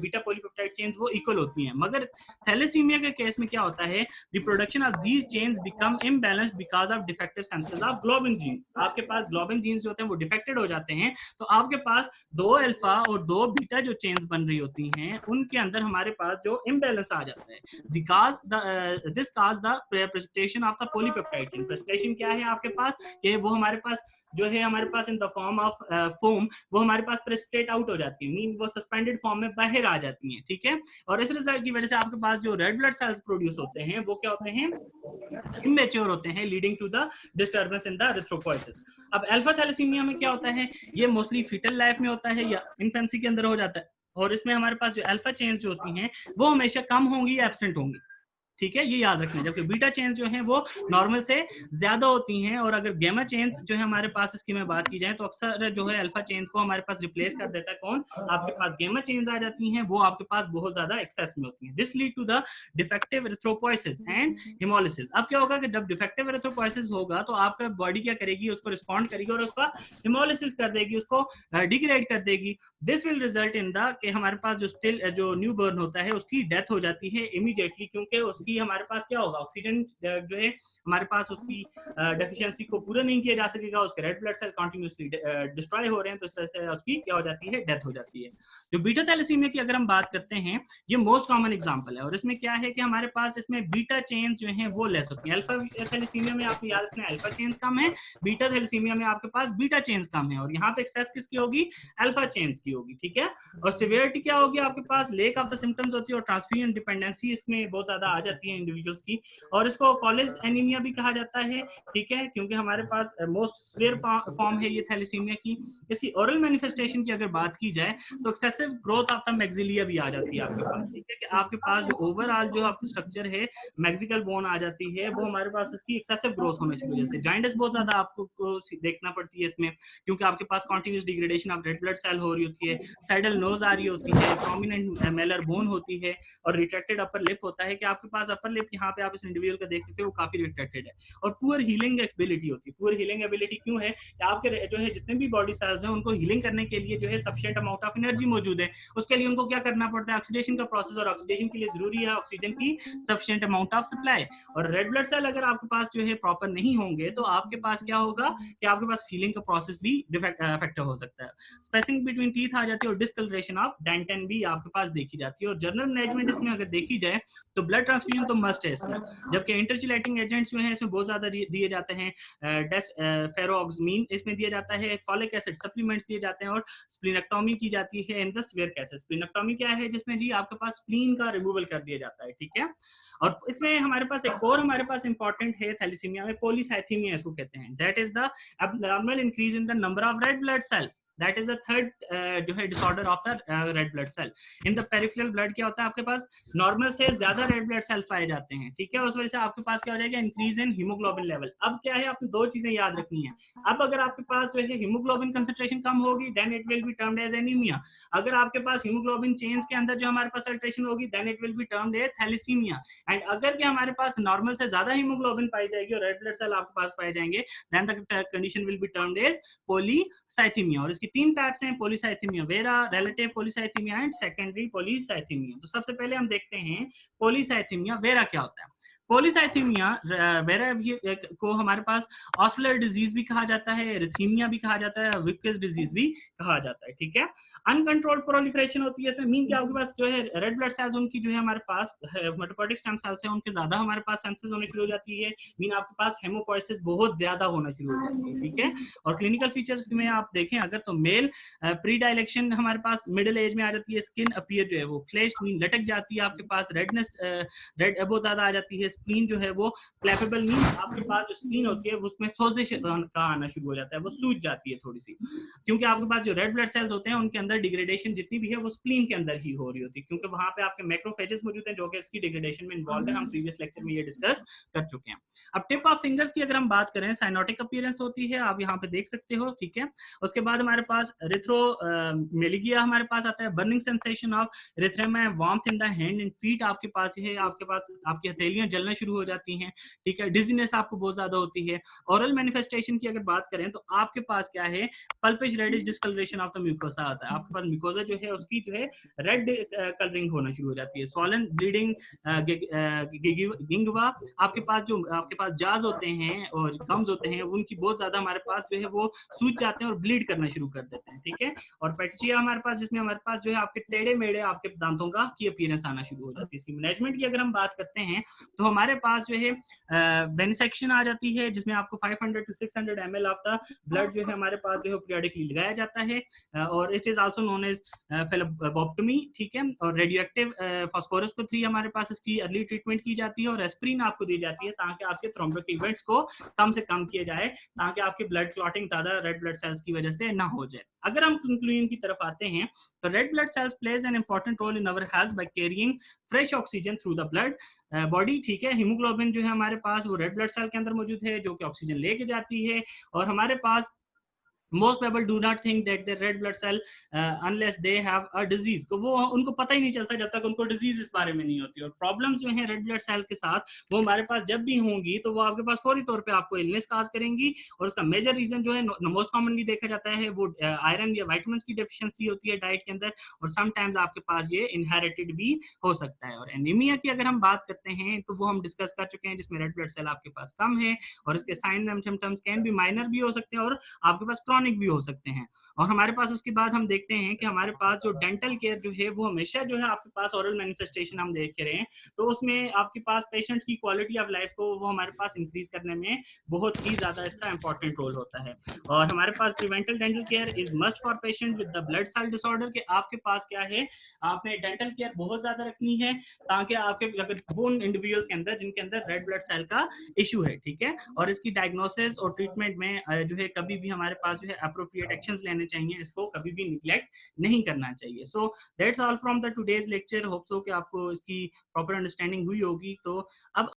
beta polypeptide chains वो इक्वल होती हैं। मगर थैलेसीमिया के केस में क्या होता है, the production of these chains become imbalanced because of defective synthesis of globin genes. आपके पास ग्लोबिन जीन्स जो होते हैं वो डिफेक्टेड हो जाते हैं, तो आपके पास दो अल्फा और दो बीटा जो चेन्स बन रही होती हैं उनके अंदर हमारे पास जो इम्बैलेंस आ जाता है। This cause the precipitation of the polypeptide chain। precipitation क्या है आपके पास, ये वो हमारे पास जो है हमारे पास in the form of foam वो हमारे पास प्रेसिपिटेट आउट हो जाती है, मीन वो सस्पेंडेड फॉर्म में बाहर आ जाती हैं, ठीक है। और इस रिजल्ट की वजह से आपके पास जो रेड ब्लड सेल्स प्रोड्यूस होते हैं वो क्या होते हैं, इमेच्योर होते हैं, leading to the disturbance in the erythropoiesis. अब अल्फा थैलेसीमिया में क्या होता है, ये मोस्टली फीटल लाइफ में होता है या इन्फेंसी के अंदर हो जाता है, और इसमें हमारे पास जो अल्फा चेन्स जो होती हैं वो हमेशा कम होंगी, एब्सेंट होंगी, ठीक है, ये याद रखना। जबकि बीटा चेन्स जो हैं वो नॉर्मल से ज्यादा होती हैं, और अगर गामा चेन्स जो है हमारे पास इसकी में बात की जाए तो अक्सर जो है अल्फा चेन्स को हमारे पास रिप्लेस कर देता है कौन, आपके पास गामा चेन्स आ जाती हैं, वो आपके पास बहुत ज्यादा एक्सेस में होती हैं। This lead to the defective erythropoiesis and haemolysis. अब क्या होगा कि जब डिफेक्टिव एरिथ्रोपोइसिस होगा तो आपका बॉडी क्या करेगी, उसको रिस्पॉन्ड करेगी और उसका हिमोलिसिस कर देगी, उसको डिग्रेड कर देगी। This will result in the कि हमारे पास जो न्यू बॉर्न होता है उसकी डेथ हो जाती है इमीडिएटली, क्योंकि उसकी हमारे पास क्या होगा, ऑक्सीजन जो है हमारे पास उसकी डेफिशिएंसी को पूरा नहीं किया जा सकेगा, उसके red blood cell continuously destroy हो रहे हैं, तो इस तरह से उसकी क्या हो जाती है, डेथ हो जाती है। जो बीटा थैलेसीमिया की अगर हम बात करते हैं, ये मोस्ट कॉमन एग्जांपल है, और इसमें क्या है कि हमारे पास इसमें बीटा चेन्स जो हैं वो लेस होती हैं। अल्फा थैलेसीमिया में आपको याद रखना है अल्फा चेन्स कम है, बीटा थैलेसीमिया में आपके पास बीटा चेन्स कम है, और यहाँ पे एक्सेस किसकी होगी, अल्फा चेन्स की होगी, ठीक है। और सिवियरिटी क्या होगी, आपके पास लेक ऑफ द सिम्टम्स होती है, और ट्रांसफ्यूजन डिपेंडेंसी इसमें बहुत ज्यादा आ जाती है इंडिविजुअल्स की, और इसको कॉलेज एनीमिया भी कहा जाता है, ठीक है, क्योंकि हमारे पास मोस्ट सीवियर फॉर्म है ये थैलेसीमिया की। इसकी ओरल मैनिफेस्टेशन की अगर बात की जाए तो एक्सेसिव ग्रोथ ऑफ द मैक्सिलिया भी आ जाती है आपके पास, ठीक है, कि आपके पास जो ओवरऑल जो आपका स्ट्रक्चर है मैक्सिकल बोन आ जाती है, वो हमारे पास इसकी एक्सेसिव ग्रोथ होने शुरू हो जाती है। जॉइंटिस बहुत ज्यादा आपको देखना पड़ती है इसमें, क्योंकि आपके पास continuous degradation of red blood cell हो रही होती है, सैडल नोज आ रही होती है, प्रोमिनेंट मेलर बोन होती है, और रिट्रैक्टेड अपर लिप होता है, कि आपके पास अपर लिप यहाँ पे आप इस इंडिविजुअल का देख सकते हो वो काफी रिट्रैक्टेड है, और पुअर हीलिंग एबिलिटी होती है। पुअर हीलिंग एबिलिटी क्यों है, आपके जो है जितने भी बॉडी सेल्स हैं उनको हीलिंग करने के लिए जो है सफिशिएंट अमाउंट ऑफ एनर्जी मौजूद है, उसके लिए उनको क्या करना पड़ता है, ऑक्सीडेशन का प्रोसेस, और ऑक्सीडेशन के लिए जरूरी है ऑक्सीजन की सफिशिएंट अमाउंट ऑफ सप्लाई। और रेड ब्लड सेल अगर आपके पास जो है प्रॉपर नहीं होंगे तो आपके पास क्या होगा कि आपके पास हीलिंग का प्रोसेस भी इफेक्टिव हो सकता है। स्पेसिंग बिटवीन टीथ आ जाती है, और डिस्कलरेशन ऑफ डेंटन भी आपके पास देखी जाती है। और जनरल मैनेजमेंट इसमें अगर देखी जाए तो ब्लड ट्रांसफ्यूजन तो मस्ट है इसमें, जबकि इंटरचिलेटिंग एजेंट्स जो है इसमें बहुत ज्यादा दिए जाते हैं, फेरोक्समीन इसमें दिया जाता है, फॉलिक एसिड सप्लीमेंट्स दिए जाते हैं, और स्प्लीनेक्टोमी की जाती है इन द सीवियर केसेस। स्प्लीनेक्टोमी क्या है, जिसमें जी आपके पास स्प्लीन का रिमूवल कर दिया जाता है, ठीक है। और इसमें हमारे पास एक और हमारे पास इंपॉर्टेंट है थैलेसीमिया में, पॉलीसाइथीमिया इसको कहते हैं, that is the abnormal increase in the number of red blood cell, that is the third जो है disorder of the red blood cell in the peripheral blood। क्या होता है, आपके पास नॉर्मल से ज्यादा रेड ब्लड सेल पाए जाते हैं, ठीक है, उस वजह से आपके पास क्या हो जाएगा, इंक्रीज इन हीमोग्लोबिन लेवल। अब क्या है, आपने दो चीजें याद रखनी है। अब अगर आपके पास जो है हीमोग्लोबिन कंसंट्रेशन कम होगी, then it will be termed as anaemia. अगर आपके पास हीमोग्लोबिन चेन्स के अंदर जो हमारे पास अल्टरेशन होगी, then it will be termed as thalassaemia. And अगर कि हमारे पास नॉर्मल से ज्यादा हीमोग्लोबिन पाई जाएगी और रेड ब्लड सेल आपके पास पाए जाएंगे, then the condition will be termed as polycythaemia. और इसकी तीन टाइप्स हैं, polycythaemia vera, relative polycythaemia and secondary polycythaemia. तो सबसे पहले हम देखते हैं पॉलीसाइथीमिया वेरा क्या होता है। पॉलीसाइथेमिया को हमारे पास ऑस्लर डिजीज भी कहा जाता है, एरिथीमिया भी कहा जाता है, विकस डिजीज भी कहा जाता है, ठीक है। अनकंट्रोल्ड प्रोलिफरेशन होती है इसमें, मीन कि आपके पास जो है रेड ब्लड सेल्स उनकी जो है हमारे पास हेमटोपोइएटिक स्टेम सेल्स है उनके ज्यादा हमारे पास सेंसेस होने शुरू हो जाती है, मीन आपके पास हेमोपोइसिस बहुत ज्यादा होना शुरू हो जाती है, ठीक है। और क्लिनिकल फीचर्स में आप देखें अगर तो मेल प्री डायलेक्शन हमारे पास मिडिल एज में आ जाती है, स्किन अपीयर जो है वो फ्लैश्ड मीन लटक जाती है, आपके पास रेडनेस रेड बहुत ज्यादा आ जाती है, स्प्लीन जो है वो फ्लैपेबल मीन आपके पास जो स्प्लीन होती है उसमें सोजिश का आना शुरू हो जाता है, वो सूज जाती है थोड़ी सी, क्योंकि आपके पास जो रेड ब्लड सेल्स होते हैं उनके अंदर डिग्रेडेशन जितनी भी है वो स्प्लीन के अंदर ही हो रही होती है, क्योंकि वहां पे आपके मैक्रोफेजेस मौजूद हैं जो कि इसकी डिग्रेडेशन में इन्वॉल्व है, हम प्रीवियस लेक्चर में ये डिस्कस कर चुके हैं। अब टिप ऑफ फिंगर्स की अगर हम बात करें, साइनोटिक अपीयरेंस होती है, आप यहाँ पे देख सकते हो, ठीक है। उसके बाद हमारे पास रिथ्रोमेलिगिया हमारे पास आता है, burning sensation of erythema and warmth in the hand and feet, आपके पास है, आपके पास आपकी हथेलियां जलना शुरू हो जाती हैं, ठीक है। डिजीनेस आपको बहुत ज्यादा होती है। ओरल मैनिफेस्टेशन की अगर बात करें तो आपके पास क्या है, purplish reddish discolouration of the mucosa आता है, आपके पास म्यूकोसा जो है उसकी जो है रेड कलरिंग होना शुरू हो जाती है। स्वॉलन ब्लीडिंग गिंगवा, आपके पास जो आपके पास जाज होते हैं और गम्स होते हैं उनकी बहुत ज्यादा हमारे पास जो है वो सूज जाते हैं और ब्लीड करना शुरू कर देते हैं, ठीक है। और पेटिचिया हमारे पास, जिसमें हमारे पास जो है आपके टेढ़े मेढ़े आपके दांतों का की अपीयरेंस आना शुरू हो जाती है। इसकी मैनेजमेंट की अगर हम बात करते हैं तो हमारे पास जो है वेनिसेक्शन आ जाती है, जिसमें आपको 500 to 600 ml of the blood जो है हमारे पास जो है पीरियडिकली लगाया जाता है, और it is also known as phlebotomy, ठीक है। और रेडियो एक्टिव फास्फोरस को 3 हमारे पास इसकी अर्ली ट्रीटमेंट की जाती है, और एस्प्रिन आपको दी जाती है ताकि आपके थ्रोम्बिक इवेंट्स को कम से कम किया जाए, ताकि आपके ब्लड क्लॉटिंग ज्यादा रेड ब्लड सेल्स की वजह से ना हो जाए। अगर हम कंक्लूजन की तरफ आते हैं तो red blood cells plays an important role in our health by carrying fresh oxygen through the blood body, ठीक है। हीमोग्लोबिन जो है हमारे पास वो रेड ब्लड सेल के अंदर मौजूद है जो कि ऑक्सीजन लेके जाती है, और हमारे पास most people do not think that the red blood cell unless they have a disease, तो वो उनको पता ही नहीं चलता जब तक उनको डिजीज इस बारे में नहीं होती। और प्रॉब्लम्स जो हैं रेड ब्लड सेल के साथ वो हमारे पास जब भी होंगी तो वो आपके पास फौरी तौर पे आपको इलनेस काज करेंगी, और उसका मेजर रीजन जो है मोस्ट कॉमनली देखा जाता है वो आयरन या विटामिन्स की डेफिशिएंसी होती है डाइट के अंदर, और समटाइम्स आपके पास ये इनहेरिटेड भी हो सकता है। और एनीमिया की अगर हम बात करते हैं तो वो हम डिस्कस कर चुके हैं, जिसमें रेड ब्लड सेल आपके पास कम है, और इसके साइन एंड सिम्टम्स कैन भी माइनर भी हो सकते हैं और आपके पास क्रॉनिक भी हो सकते हैं। और हमारे पास उसके बाद हम देखते हैं कि हमारे पास जो डेंटल केयर जो है वो हमेशा जो है आपके पास ओरल मैनिफेस्टेशन हम देख रहे हैं, तो उसमें आपके पास पेशेंट की क्वालिटी ऑफ लाइफ को वो हमारे पास इंक्रीज करने में बहुत ही ज्यादा इसका इंपॉर्टेंट रोल होता है। और हमारे पास preventive dental care is must for patient with the blood cell disorder, के आपके पास क्या है, आपने डेंटल केयर बहुत ज्यादा रखनी है ताकि आपके अगर वो इंडिविजुअल के अंदर जिनके अंदर रेड ब्लड सेल का इशू है, ठीक है, और इसकी डायग्नोसिस और ट्रीटमेंट में जो है कभी भी हमारे पास जो है अप्रोप्रिएट एक्शंस लेने चाहिए, इसको कभी भी निग्लेक्ट नहीं करना चाहिए। So that's all from the today's lecture, hope so कि आपको इसकी प्रॉपर अंडरस्टैंडिंग हुई होगी। तो अब